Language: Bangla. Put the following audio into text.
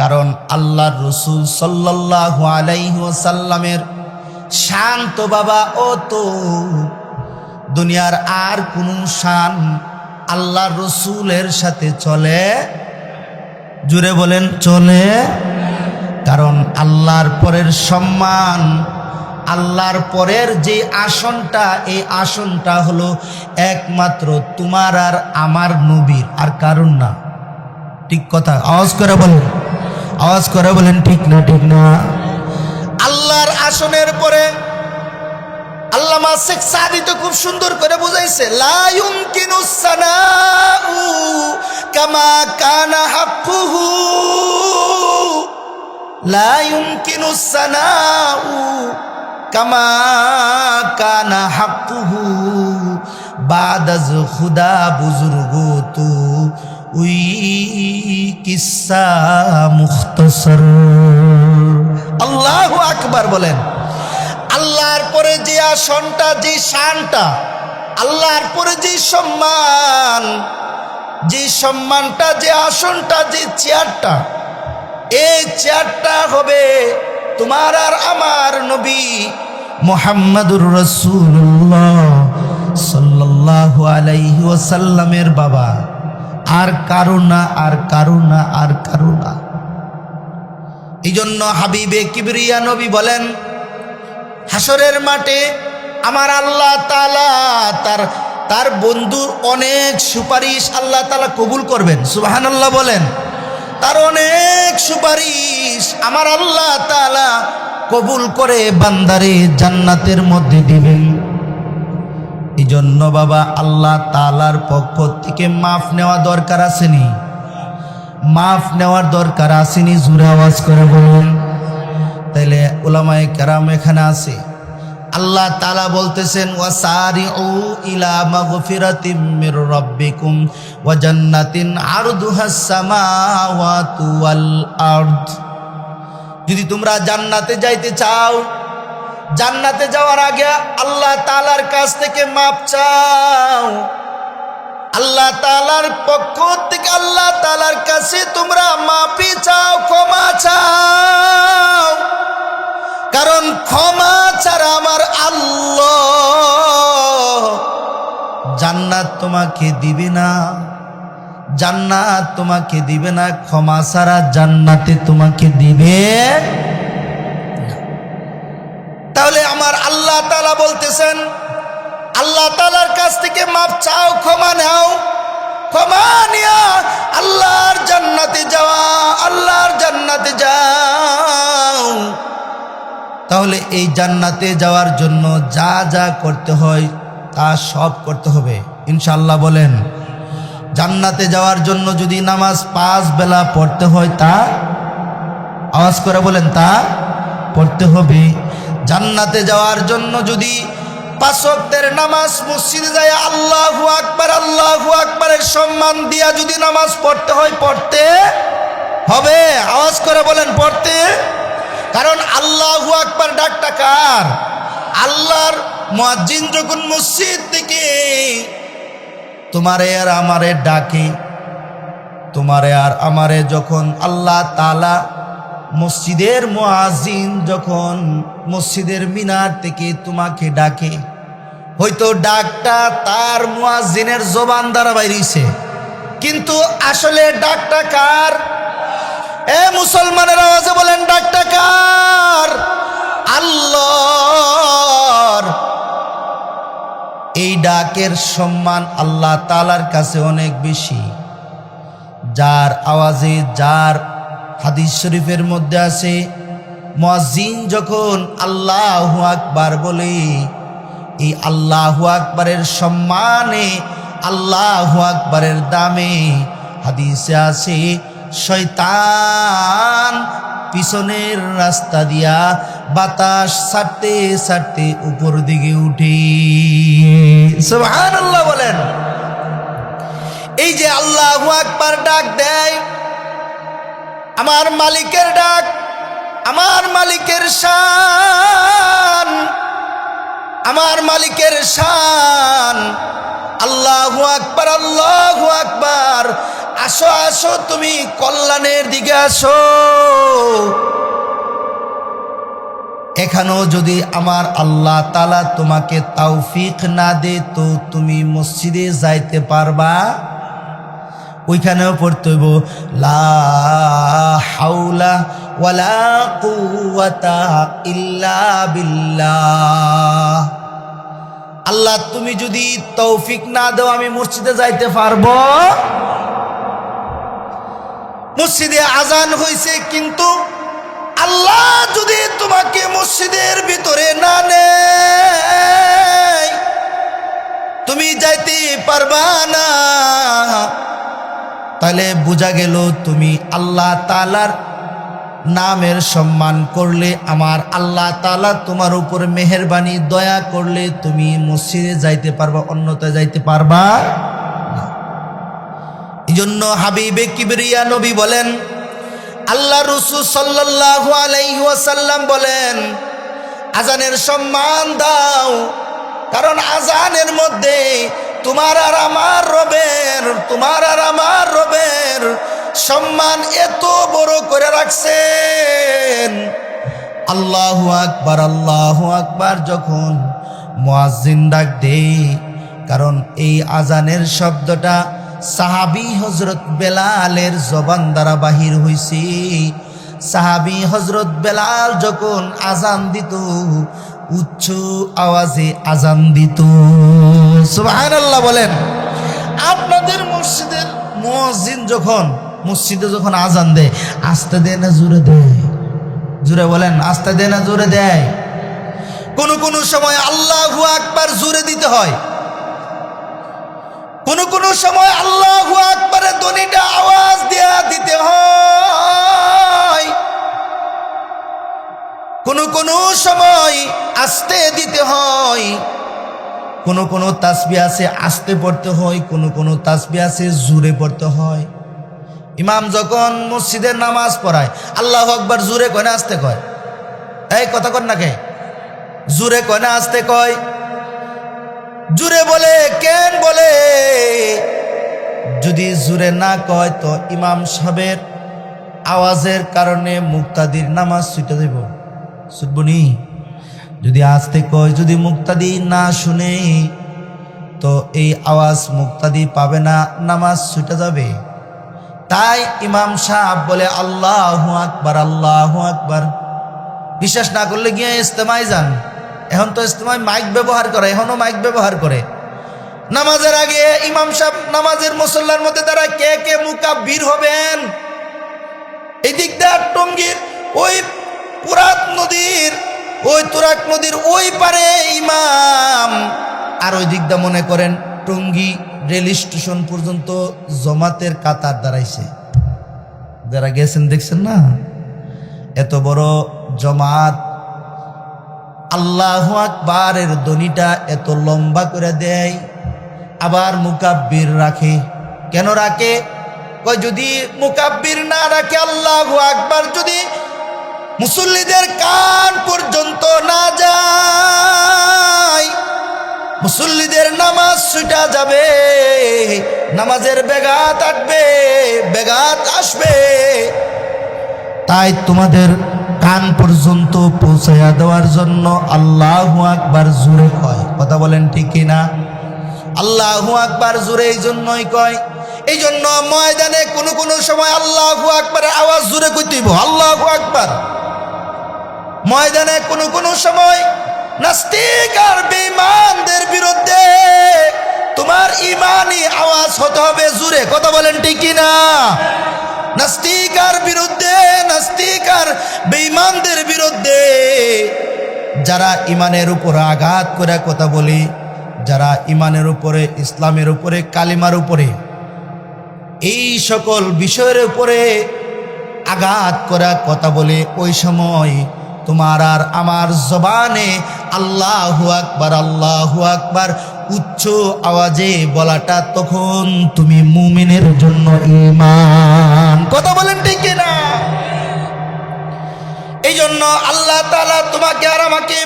কারণ আল্লাহর রাসূল সাল্লাল্লাহু আলাইহি ওয়াসাল্লামের শান তো বাবা ও তো দুনিয়ার আর কোন শান আল্লাহর রাসূলের সাথে চলে? জুড়ে বলেন চলে? কারণ আল্লাহর পরের সম্মান, আল্লাহর পরের যে আসনটা, এই আসনটা হলো একমাত্র তোমার আর আমার নবীর, আর কারণ না। ঠিক কথা, আওয়াজ করে বলেন, আওয়াজ করে বলেন ঠিক না ঠিক না? আল্লাহর আসনের পরে আল্লামা শেখ সাদি তো খুব সুন্দর করে বুঝাইছে, লা ইউমকিনুস সানাউ কামা কানা হাক্কুহু, লা ইউমকিনুস সানাউ কামা কানা হাক্কুহু বাদাজ খুদা বুজুর্গো তু উই কিসসা মুখতাসর। আল্লাহু আকবার বলেন। আল্লাহর পরে যে আসনটা, যে শানটা, আল্লাহর পরে যে সম্মান, যে সম্মানটা, যে আসনটা, যে চেয়ারটা, এই চেয়ারটা হবে তোমার আর আমার নবী মুহাম্মাদুর রাসূলুল্লাহ সাল্লাল্লাহু আলাইহি ওয়াসাল্লামের বাবা, আর কারো না, আর কারো না, আর কারো না। এই জন্য হাবিবে কিবরিয়া নবী বলেন, হাসরের মাঠে আমার আল্লাহ তাআলা তার বন্ধুর অনেক সুপারিশ আল্লাহ তাআলা কবুল করবেন। সুবহানাল্লাহ বলেন। তার অনেক সুপারিশ আমার আল্লাহ তাআলা কবুল করে বান্দারে জান্নাতের মধ্যে দিবেন। এই জন্য বাবা আল্লাহ তাআলার পক্ষ থেকে মাফ নেওয়া দরকার আসেনি? মাফ নেওয়ার দরকার আসেনি? জোরে আওয়াজ করে বলুন। তাইলে উলামায়ে কেরাম এখানে আছে, আল্লাহ তাআলা বলতেছেন ওয়াসারিউ ইলা মাগফিরাতিম মির রাব্বিকুম ওয়া জান্নাতিন আরদুহাস সামাওয়াতু ওয়াল আরদ। যদি তোমরা জান্নাতে যাইতে চাও, জান্নাতে যাওয়ার আগে আল্লাহ তাআলার কাছ থেকে মাপ চাও। আল্লাহ তাআলার পক্ষ থেকে আল্লাহ তাআলার কাছে তোমরা মাফি চাও, ক্ষমা চাও। কারণ ক্ষমা ছাড়া আমার আল্লাহ জান্নাত তোমাকে দিবে না, জান্নাত তোমাকে দিবে না। ক্ষমা ছাড়া জান্নাতে তোমাকে দিবে না। তাহলে আমার আল্লাহ তাআলা বলতেছেন, আল্লাহ তাআলার কাছ থেকে মাপ চাও, ক্ষমা নাও, ক্ষমা নিয়া আল্লাহর জান্নাতে যাওয়া, আল্লাহর জান্নাতে যাও। তাহলে এই জান্নাতে যাওয়ার জন্য যা যা করতে হয় তা সব করতে হবে ইনশাআল্লাহ বলেন। জান্নাতে যাওয়ার জন্য যদি নামাজ 5 বেলা পড়তে হয় তা আওয়াজ করে বলেন, তা পড়তে হবে। জান্নাতে যাওয়ার জন্য যদি 5 ওয়াক্তের নামাজ মসজিদে যায় আল্লাহু আকবার, আল্লাহু আকবারের সম্মান দিয়া যদি নামাজ পড়তে হয় পড়তে হবে। আওয়াজ করে বলেন পড়তে। কারণ আল্লাহু আকবার ডাকটা কার? আল্লাহর মুয়াজ্জিন যখন মসজিদ থেকে তোমারে আর আমারে ডাকে, তোমারে আর আমারে যখন আল্লাহ তাআলা মসজিদের মুয়াজ্জিন যখন মসজিদের মিনার থেকে তোমাকে ডাকে, হয়তো ডাকটা তার মুয়াজ্জিনের জবান দ্বারা বাইরেছে, কিন্তু আসলে ডাকটা কার? এ মুসলমানের আওয়াজে বলেন ডাকটা কার? আল্লাহর। এই ডাকের সম্মান আল্লাহ তাআলার কাছে অনেক বেশি। যার আওয়াজে, যার হাদিস শরীফের মধ্যে আছে, মুয়াজ্জিন যখন আল্লাহু আকবার বলে, এই আল্লাহু আকবারের সম্মানে, আল্লাহু আকবারের দামে হাদিসে আছে শয়তান পিছনের রাস্তা দিয়া বাতাস ছাড়তে ছাড়তে উপর দিকে উঠে। সুবহানাল্লাহ বলেন। এই যে আল্লাহু আকবার ডাক দেয়, আমার মালিকের ডাক, আমার মালিকের শান, আমার মালিকের শান। আল্লাহু আকবার, আল্লাহু আকবার। আসো আসো তুমি কল্যাণের দিকে আসো। এখানেও যদি আমার আল্লাহ তাআলা তোমাকে তৌফিক না দে তো তুমি মসজিদে যাইতে পারবা? ওইখানেও পড়তে হইব লা হাওলা ওয়ালা কুওয়াতা ইল্লা বিল্লাহ। আল্লাহ তুমি যদি তৌফিক না দাও আমি মসজিদে যাইতে পারবো? মসজিদে আজান হইছে, কিন্তু আল্লাহ যদি তোমাকে মসজিদের ভিতরে না নেয় তুমি যাইতে পারবা না। তাহলে বোঝা গেল তুমি আল্লাহ তাআলার নামের সম্মান করলে, আমার আল্লাহ তাআলা তোমার উপর মেহেরবানি দয়া করলে তুমি মসজিদে যাইতে পারবা, অন্যথায় যাইতে পারবা না। এই জন্য হাবিবে কিবরিয়া নবী বলেন, আল্লাহ রাসূল সাল্লাল্লাহু আলাইহি ওয়াসাল্লাম বলেন, আজানের সম্মান দাও, কারণ আজানের মধ্যে তোমার আর আমার রবের সম্মান এত বড় করে রাখছেন। আল্লাহু আকবার, আল্লাহু আকবার যখন মুয়াজ্জিন ডাক দেয়, কারণ এই আজানের শব্দটা সাহাবী হযরত বেলালের জবান দ্বারা বাহির হইছে। সাহাবী হযরত বেলাল যখন আজান দিত উচ্চ আওয়াজে আজান দিত। সুবহানাল্লাহ বলেন। আপনাদের মসজিদের মুয়াজ্জিন যখন মসজিদে যখন আজান দেয় আস্তে দেয় না জোরে দেয়? জোরে বলেন, আস্তে দেয় না জোরে দেয়? কোন সময় আল্লাহু আকবার জোরে দিতে হয়, কোন সময় আল্লাহু আকবারের ধ্বনিটা আওয়াজ দিয়া দিতে হয়, কোন সময় আস্তে দিতে হয়, কোন তাসবিহ আছে আস্তে পড়তে হয়, কোন তাসবিহ আছে জোরে পড়তে হয়। ইমাম যখন মসজিদের নামাজ পড়ায় আল্লাহু আকবার জোরে কয় না আস্তে কয়? এই কথা কন না কে? জোরে কয় না আস্তে কয়? জোরে বলে কেন বলে? যদি জোরে না কয় তো ইমাম সাহেবের আওয়াজের কারণে মুক্তাদির নামাজ ছুটে দেব, ছুটবনি। যদি আস্তে কয়, যদি মুক্তাদি না শুনে তো এই আওয়াজ মুক্তাদি পাবে না, নামাজ ছুটে যাবে। তাই ইমাম সাহেব বলে আল্লাহু আকবার, আল্লাহু আকবার। বিশ্বাস না করলে গিয়ে ইস্তেমায় যান, এখন তো ইস্তেমায় মাইক ব্যবহার করে, এখনো মাইক ব্যবহার করে। নামাজের আগে ইমাম সাহেব নামাজের মুসল্লার মধ্যে দাঁড়ায় কে কে মুকাব্বির হবেন। এই দিক দিয়ে টঙ্গীর ওই তুরাগ নদীর ওই পারে ইমাম, আর ওই দিক দিয়ে মনে করেন টঙ্গী রেল স্টেশন পর্যন্ত জমাতের কাতার দাঁড়াইছে। যারা গেছেন দেখছেন না, এত বড় জমাত। আল্লাহু আকবারের ধ্বনিটা এত লম্বা করে দেয়, আবার মুকাব্বির রাখে। কেন রাখে? কয় যদি মুকাব্বির না রাখে, আল্লাহু আকবার যদি মুসল্লিদের কান পর্যন্ত না যায়, মুসল্লিদের নামাজ ছুটা যাবে, নামাজের বেগাত আসবে। তাই তোমাদের কান পর্যন্ত পৌঁছায়া দেওয়ার জন্য আল্লাহু আকবার জোরে কয়। কথা বলেন ঠিক কিনা? আল্লাহু আকবার জোরে এই জন্যই কয়। এই জন্য ময়দানে কোন সময় আল্লাহু আকবারের আওয়াজ জোরে কইতে হইব, আল্লাহু আকবার। ময়দানে কোন সময় নাস্তিক আর বেঈমানদের বিরুদ্ধে তোমার ইমানি আওয়াজ হতে হবে জোরে। কথা বলেন ঠিক কিনা? নাস্তিক আর বেঈমানদের বিরুদ্ধে যারা ইমানের উপরে আঘাত করে কথা বলি, যারা ইমানের উপরে, ইসলামের উপরে, কালিমার উপরে, এই সকল বিষয়ের উপরে আঘাত করা কথা বলে, ওই সময় তোমার আর আমার জবানে আল্লাহু আকবার, আল্লাহু আকবার উচ্চ আওয়াজে বলাটা তখন তুমি মুমিনের জন্য ঈমান। কথা বলেন ঠিক কিনা? এই জন্য আল্লাহ তাআলা তোমাকে আর আমাকে